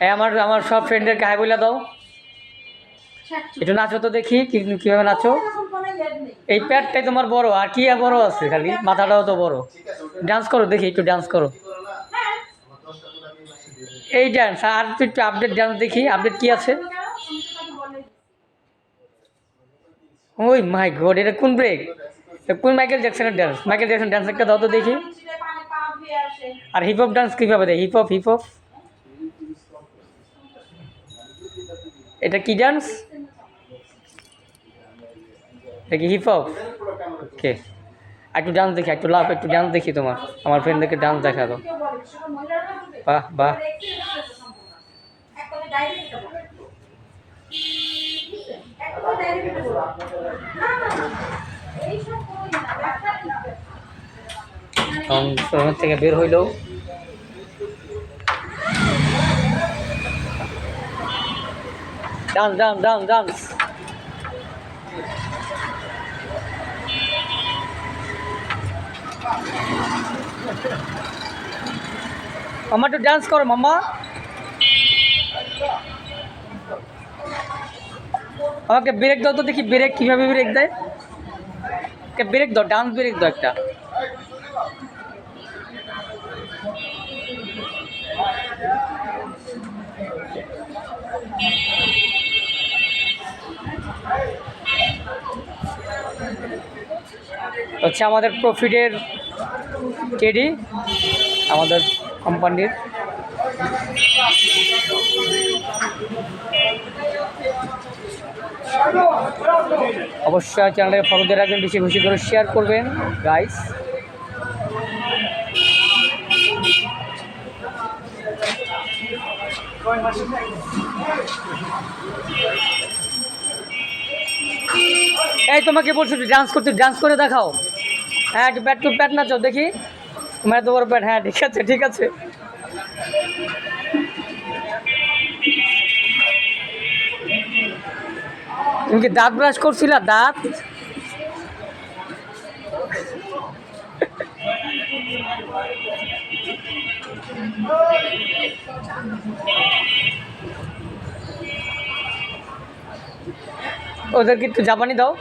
এই আমার আমার সব ফ্রেন্ডদেরকে হাই বলে দাও, একটু নাচো তো দেখি কীভাবে নাচো। এই প্যাটটাই তোমার বড়, আর কি আর বড় আছে, খালি মাথাটাও তো বড়। ডান্স করো দেখি, একটু ডান্স করো। এই ডান্স আর একটু আপডেট ডান্স দেখি, আপডেট কি আছে। ওই মাই গড, এটা কোন ব্রেক, কোন মাইকেল জ্যাকসনের ডান্স? মাইকেল জ্যাকসন ডান্স একটা দাও তো দেখি। আর হিপ হপ ডান্স কীভাবে দেয়? হিপ হপ, হিপ হপ এটা কি ডান্স? এটা কি হিপ হপ? ওকে, একটু ডান্স দেখি, একটু লাভ, একটু ডান্স দেখি তোমার। আমার ফ্রেন্ডদেরকে ডান্স দেখা দাও। বাহ বাহ, থেকে বের হইলেও ডান্স ডান্স ডান্স ডান্স। মামা একটু ডান্স করো মাম্মা। আমাকে ব্রেক দাও তো দেখি, ব্রেক কীভাবে ব্রেক দেয়। ব্রেক দাও, ডান্স ব্রেক দাও একটা। হচ্ছে আমাদের প্রফিটের টেডি, আমাদের কোম্পানির। অবশ্যই চ্যানেলটাকে ফলো দিয়ে রাখবেন, বেশি বেশি করে শেয়ার করবেন গাইস। এই তোমাকে বলছি ডান্স করতে, ডান্স করে দেখাও। হ্যাঁ একটু প্যাট টু প্যাট নাচো দেখি, তোমার এত বড় প্যাট। হ্যাঁ ঠিক আছে ঠিক আছে। তুমি কি দাঁত ব্রাশ করছিলা? দাঁত ওদেরকে একটু জাপানি দাও।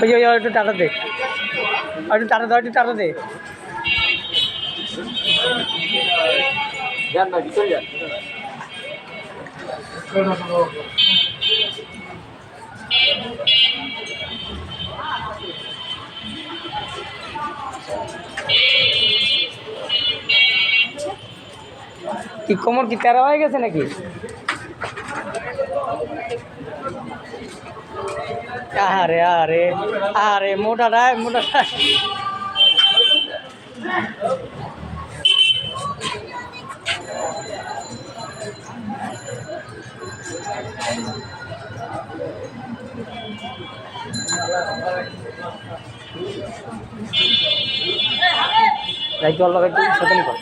ওই একটু টাটা দে, একটু টাটা দাও, একটু টাটা দে। কি কোমর কি তেরা হয়ে গেছে নাকি? আরে আরে আরে মোটাটা মোটাটা। রাইট জল লাগাই তুই সাথে নিকো।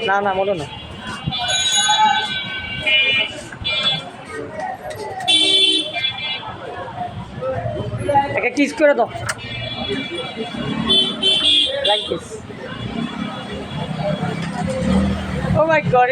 না না বলো না। একটা কিস করে দাও, like this. Oh my god.